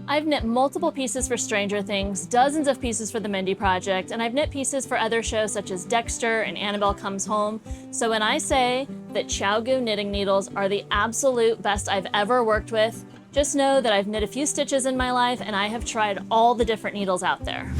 I've knit multiple pieces for Stranger Things, dozens of pieces for the Mindy Project, and I've knit pieces for other shows such as Dexter and Annabelle Comes Home. So when I say that ChiaoGoo knitting needles are the absolute best I've ever worked with, just know that I've knit a few stitches in my life and I have tried all the different needles out there.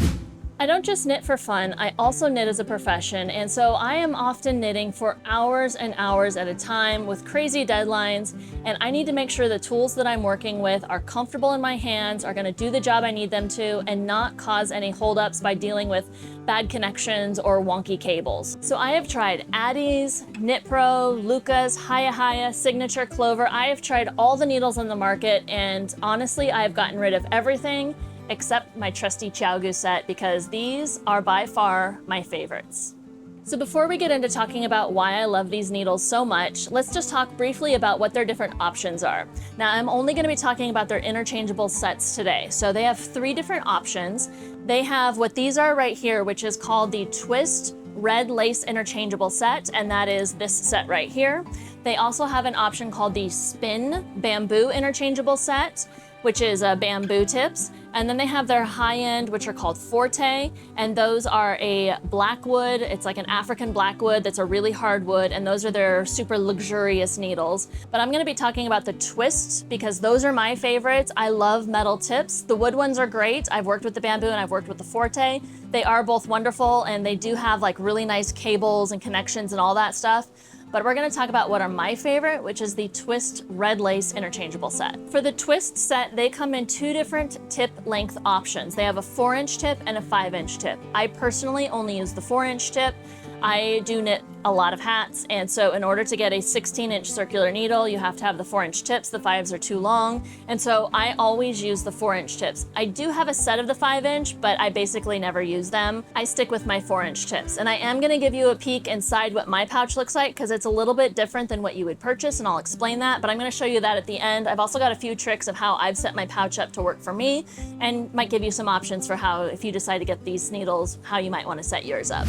I don't just knit for fun, I also knit as a profession, and so I am often knitting for hours and hours at a time with crazy deadlines, and I need to make sure the tools that I'm working with are comfortable in my hands, are gonna do the job I need them to, and not cause any holdups by dealing with bad connections or wonky cables. So I have tried Addie's, Knit Pro, Luca's, Hiya, Signature, Clover. I have tried all the needles on the market, and honestly, I have gotten rid of everything except my trusty ChiaoGoo set, because these are by far my favorites. So before we get into talking about why I love these needles so much, let's just talk briefly about what their different options are. Now, I'm only gonna be talking about their interchangeable sets today. So they have 3 different options. They have what these are right here, which is called the Twist Red Lace interchangeable set, and that is this set right here. They also have an option called the Spin Bamboo interchangeable set, which is bamboo tips. And then they have their high end, which are called Forte, and those are a blackwood. It's like an African blackwood that's a really hard wood, and those are their super luxurious needles. But I'm gonna be talking about the Twist because those are my favorites. I love metal tips. The wood ones are great. I've worked with the bamboo and I've worked with the Forte. They are both wonderful, and they do have like really nice cables and connections and all that stuff. But we're gonna talk about what are my favorite, which is the Twist Red Lace interchangeable set. For the Twist set, they come in 2 different tip length options. They have a 4-inch tip and a 5-inch tip. I personally only use the 4-inch tip. I do knit a lot of hats, and so in order to get a 16-inch circular needle, you have to have the 4-inch tips. The 5s are too long, and so I always use the 4-inch tips. I do have a set of the 5-inch, but I basically never use them. I stick with my 4-inch tips, and I am gonna give you a peek inside what my pouch looks like because it's a little bit different than what you would purchase, and I'll explain that, but I'm gonna show you that at the end. I've also got a few tricks of how I've set my pouch up to work for me, and might give you some options for how, if you decide to get these needles, how you might wanna set yours up.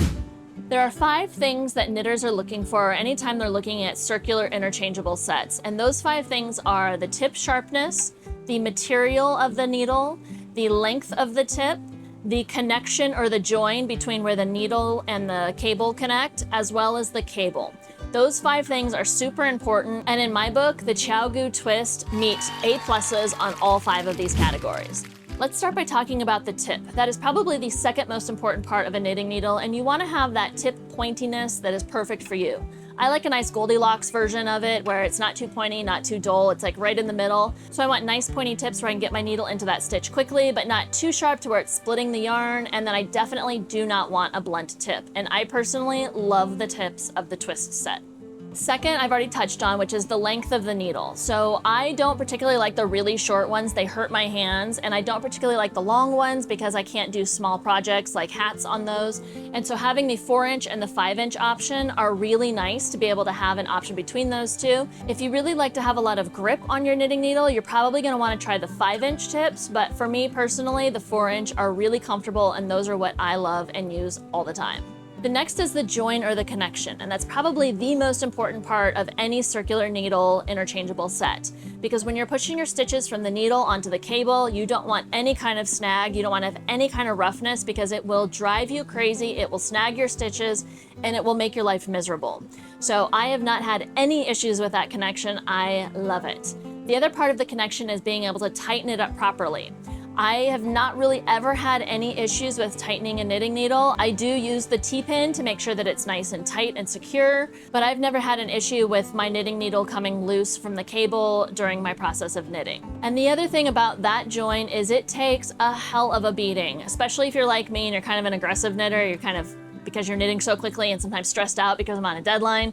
There are 5 things that knitters are looking for anytime they're looking at circular interchangeable sets. And those 5 things are the tip sharpness, the material of the needle, the length of the tip, the connection or the join between where the needle and the cable connect, as well as the cable. Those 5 things are super important, and in my book, the ChiaoGoo Twist meet A+ on all 5 of these categories. Let's start by talking about the tip. That is probably the second most important part of a knitting needle, and you want to have that tip pointiness that is perfect for you. I like a nice Goldilocks version of it where it's not too pointy, not too dull, it's like right in the middle. So I want nice pointy tips where I can get my needle into that stitch quickly, but not too sharp to where it's splitting the yarn, and then I definitely do not want a blunt tip. And I personally love the tips of the Twist set. Second, I've already touched on, which is the length of the needle. So I don't particularly like the really short ones, they hurt my hands, and I don't particularly like the long ones because I can't do small projects like hats on those. And so having the 4-inch and the 5-inch option are really nice to be able to have an option between those 2. If you really like to have a lot of grip on your knitting needle, you're probably gonna wanna try the 5-inch tips, but for me personally, the 4-inch are really comfortable, and those are what I love and use all the time. The next is the join or the connection, and that's probably the most important part of any circular needle interchangeable set. Because when you're pushing your stitches from the needle onto the cable, you don't want any kind of snag, you don't want to have any kind of roughness because it will drive you crazy, it will snag your stitches, and it will make your life miserable. So I have not had any issues with that connection, I love it. The other part of the connection is being able to tighten it up properly. I have not really ever had any issues with tightening a knitting needle. I do use the T-pin to make sure that it's nice and tight and secure, but I've never had an issue with my knitting needle coming loose from the cable during my process of knitting. And the other thing about that join is it takes a hell of a beating, especially if you're like me and you're kind of an aggressive knitter, because you're knitting so quickly and sometimes stressed out because I'm on a deadline.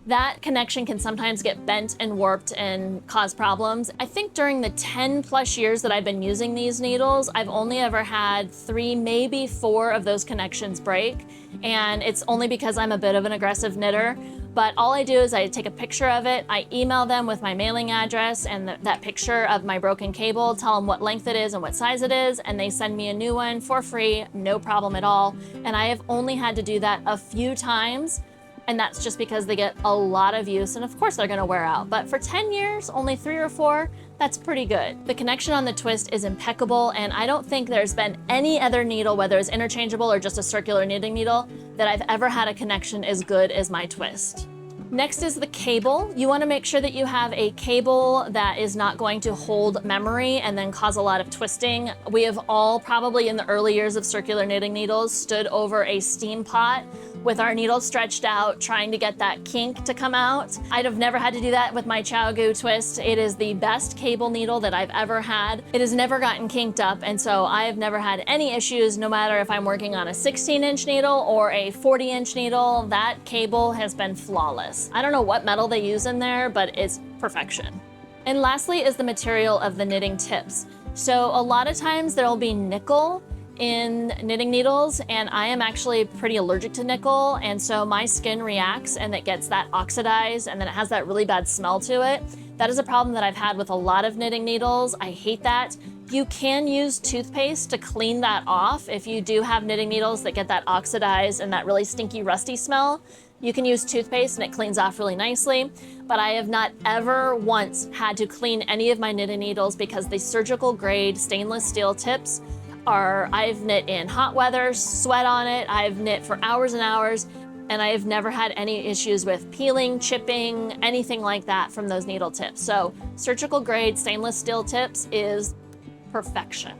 That connection can sometimes get bent and warped and cause problems. I think during the 10+ years that I've been using these needles, I've only ever had 3, maybe 4 of those connections break. And it's only because I'm a bit of an aggressive knitter. But all I do is I take a picture of it, I email them with my mailing address and that picture of my broken cable, tell them what length it is and what size it is, and they send me a new one for free, no problem at all. And I have only had to do that a few times. And that's just because they get a lot of use, and of course they're gonna wear out. But for 10 years, only 3 or 4, That's pretty good. The connection on the twist is impeccable, and I don't think there's been any other needle, whether it's interchangeable or just a circular knitting needle, that I've ever had a connection as good as my twist. Next is the cable. You want to make sure that you have a cable that is not going to hold memory and then cause a lot of twisting. We have all probably in the early years of circular knitting needles stood over a steam pot with our needles stretched out trying to get that kink to come out. I'd have never had to do that with my ChiaoGoo Twist. It is the best cable needle that I've ever had. It has never gotten kinked up, and so I have never had any issues, no matter if I'm working on a 16-inch needle or a 40-inch needle. That cable has been flawless. I don't know what metal they use in there, but it's perfection. And lastly is the material of the knitting tips. So a lot of times there'll be nickel in knitting needles, and I am actually pretty allergic to nickel, and so my skin reacts and it gets that oxidized, and then it has that really bad smell to it. That is a problem that I've had with a lot of knitting needles. I hate that. You can use toothpaste to clean that off. If you do have knitting needles that get that oxidized and that really stinky rusty smell, you can use toothpaste and it cleans off really nicely. But I have not ever once had to clean any of my knitting needles because the surgical grade stainless steel tips I've knit in hot weather, sweat on it, I've knit for hours and hours, and I have never had any issues with peeling, chipping, anything like that from those needle tips. So surgical grade stainless steel tips is perfection.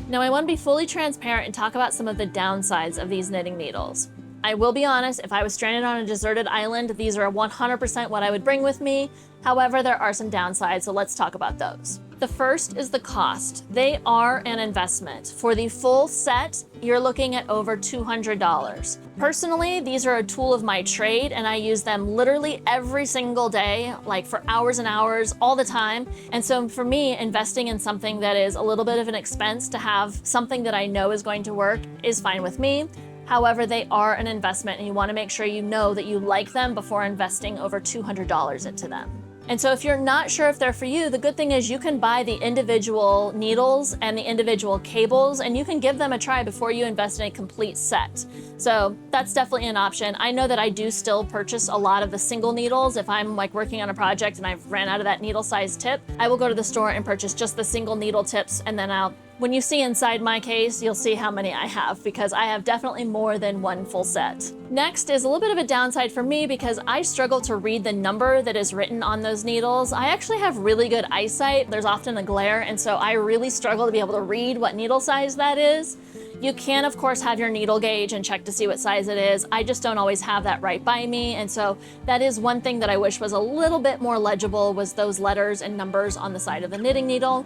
Now I want to be fully transparent and talk about some of the downsides of these knitting needles. I will be honest, if I was stranded on a deserted island, these are 100% what I would bring with me. However, there are some downsides, so let's talk about those. The first is the cost. They are an investment. For the full set, you're looking at over $200. Personally, these are a tool of my trade, and I use them literally every single day, like for hours and hours, all the time. And so for me, investing in something that is a little bit of an expense to have something that I know is going to work is fine with me. However, they are an investment, and you want to make sure you know that you like them before investing over $200 into them. And so if you're not sure if they're for you, the good thing is you can buy the individual needles and the individual cables, and you can give them a try before you invest in a complete set. So that's definitely an option. I know that I do still purchase a lot of the single needles. If I'm like working on a project and I've ran out of that needle size tip, I will go to the store and purchase just the single needle tips, and then when you see inside my case, you'll see how many I have, because I have definitely more than one full set. Next is a little bit of a downside for me because I struggle to read the number that is written on those needles. I actually have really good eyesight. There's often a glare, and so I really struggle to be able to read what needle size that is. You can, of course, have your needle gauge and check to see what size it is. I just don't always have that right by me, and so that is one thing that I wish was a little bit more legible, was those letters and numbers on the side of the knitting needle.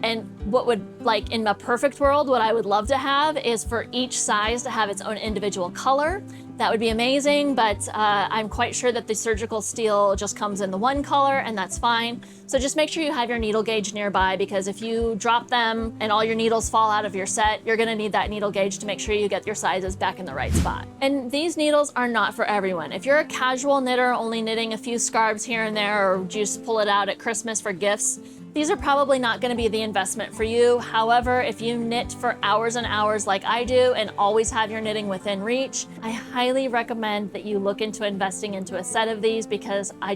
And what would, like in a perfect world, what I would love to have is for each size to have its own individual color. That would be amazing, but I'm quite sure that the surgical steel just comes in the one color, and that's fine. So just make sure you have your needle gauge nearby, because if you drop them and all your needles fall out of your set, you're gonna need that needle gauge to make sure you get your sizes back in the right spot. And these needles are not for everyone. If you're a casual knitter, only knitting a few scarves here and there, or just pull it out at Christmas for gifts, these are probably not going to be the investment for you. However, if you knit for hours and hours like I do and always have your knitting within reach, I highly recommend that you look into investing into a set of these, because I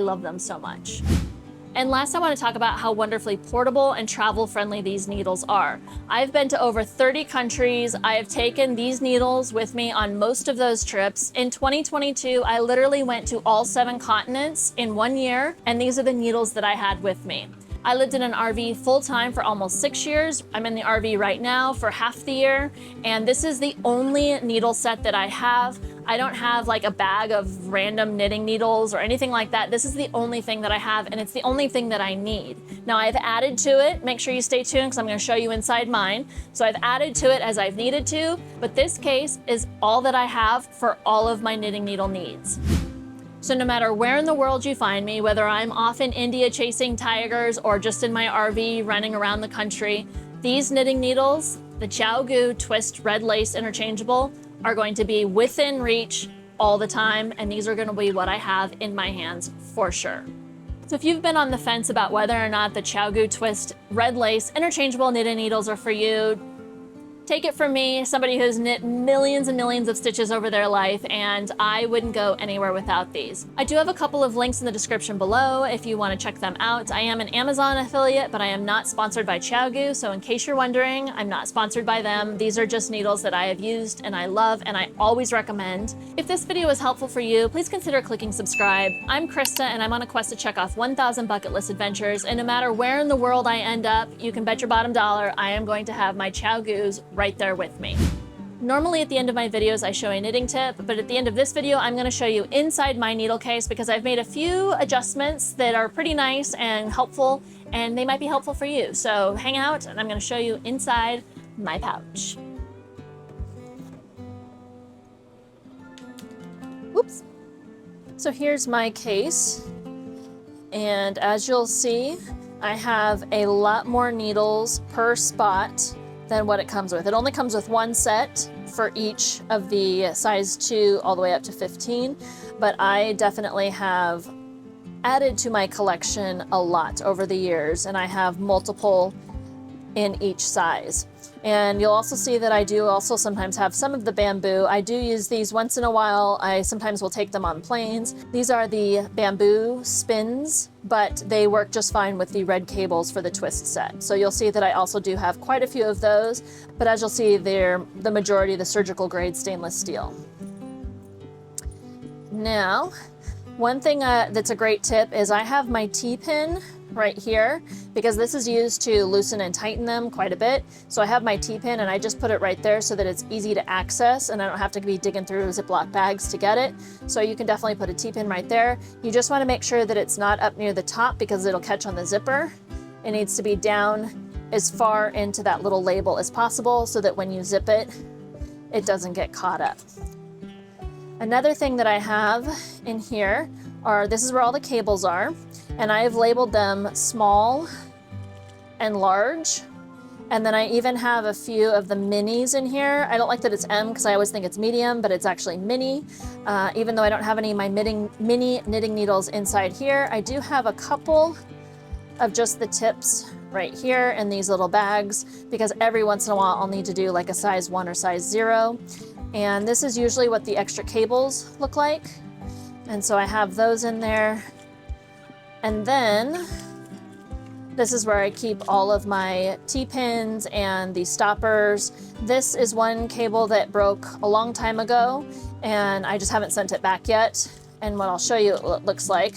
love them so much. And last, I want to talk about how wonderfully portable and travel-friendly these needles are. I've been to over 30 countries. I have taken these needles with me on most of those trips. In 2022, I literally went to all 7 continents in 1 year, and these are the needles that I had with me. I lived in an RV full-time for almost 6 years. I'm in the RV right now for half the year, and this is the only needle set that I have. I don't have like a bag of random knitting needles or anything like that. This is the only thing that I have, and it's the only thing that I need. Now I've added to it, make sure you stay tuned because I'm going to show you inside mine. So I've added to it as I've needed to, but this case is all that I have for all of my knitting needle needs. So no matter where in the world you find me, whether I'm off in India chasing tigers or just in my RV running around the country, these knitting needles, the ChiaoGoo TWIST Red Lace interchangeable, are going to be within reach all the time, and these are going to be what I have in my hands for sure. So if you've been on the fence about whether or not the ChiaoGoo TWIST Red Lace interchangeable knitting needles are for you, Take it from me, somebody who's knit millions and millions of stitches over their life, and I wouldn't go anywhere without these. I do have a couple of links in the description below if you want to check them out. I am an Amazon affiliate, but I am not sponsored by ChiaoGoo, so in case you're wondering, I'm not sponsored by them. These are just needles that I have used and I love and I always recommend. If this video was helpful for you, please consider clicking subscribe. I'm Krista and I'm on a quest to check off 1,000 bucket list adventures, and no matter where in the world I end up, you can bet your bottom dollar I am going to have my ChiaoGoos right there with me. Normally at the end of my videos I show a knitting tip, but at the end of this video I'm going to show you inside my needle case because I've made a few adjustments that are pretty nice and helpful, and they might be helpful for you. So hang out and I'm going to show you inside my pouch. Whoops. So here's my case, and as you'll see, I have a lot more needles per spot than what it comes with. It only comes with one set for each of the size 2 all the way up to 15, but I definitely have added to my collection a lot over the years, and I have multiple in each size. And you'll also see that I do also sometimes have some of the bamboo. I do use these once in a while. I sometimes will take them on planes. These are the bamboo spins, but they work just fine with the red cables for the twist set. So you'll see that I also do have quite a few of those, but as you'll see, they're the majority the surgical grade stainless steel. Now, one thing that's a great tip is I have my T-pin right here because this is used to loosen and tighten them quite a bit. So I have my T-pin and I just put it right there so that it's easy to access and I don't have to be digging through Ziploc bags to get it. So you can definitely put a T-pin right there. You just want to make sure that it's not up near the top because it'll catch on the zipper. It needs to be down as far into that little label as possible so that when you zip it, it doesn't get caught up. Another thing that I have in here are, this is where all the cables are, and I've labeled them small and large. And then I even have a few of the minis in here. I don't like that it's M because I always think it's medium, but it's actually mini. Even though I don't have any of my mini knitting needles inside here, I do have a couple of just the tips right here in these little bags because every once in a while I'll need to do like a size 1 or size 0. And this is usually what the extra cables look like. And so I have those in there. And then this is where I keep all of my T-pins and the stoppers. This is one cable that broke a long time ago and I just haven't sent it back yet. And what I'll show you what it looks like.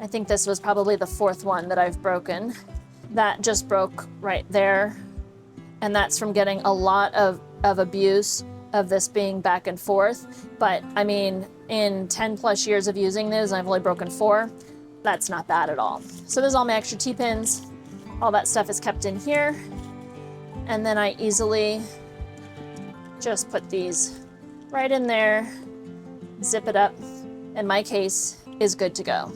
I think this was probably the 4th one that I've broken. That just broke right there. And that's from getting a lot of abuse of this being back and forth. But I mean, in 10 plus years of using this, I've only broken 4. That's not bad at all. So there's all my extra T-pins. All that stuff is kept in here. And then I easily just put these right in there, zip it up, and my case is good to go.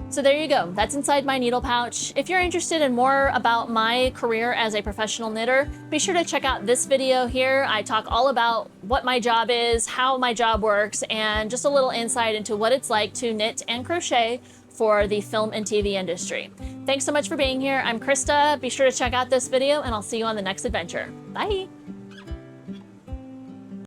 So there you go, that's inside my needle pouch. If you're interested in more about my career as a professional knitter, be sure to check out this video here. I talk all about what my job is, how my job works, and just a little insight into what it's like to knit and crochet for the film and TV industry. Thanks so much for being here. I'm Krista. Be sure to check out this video and I'll see you on the next adventure. Bye.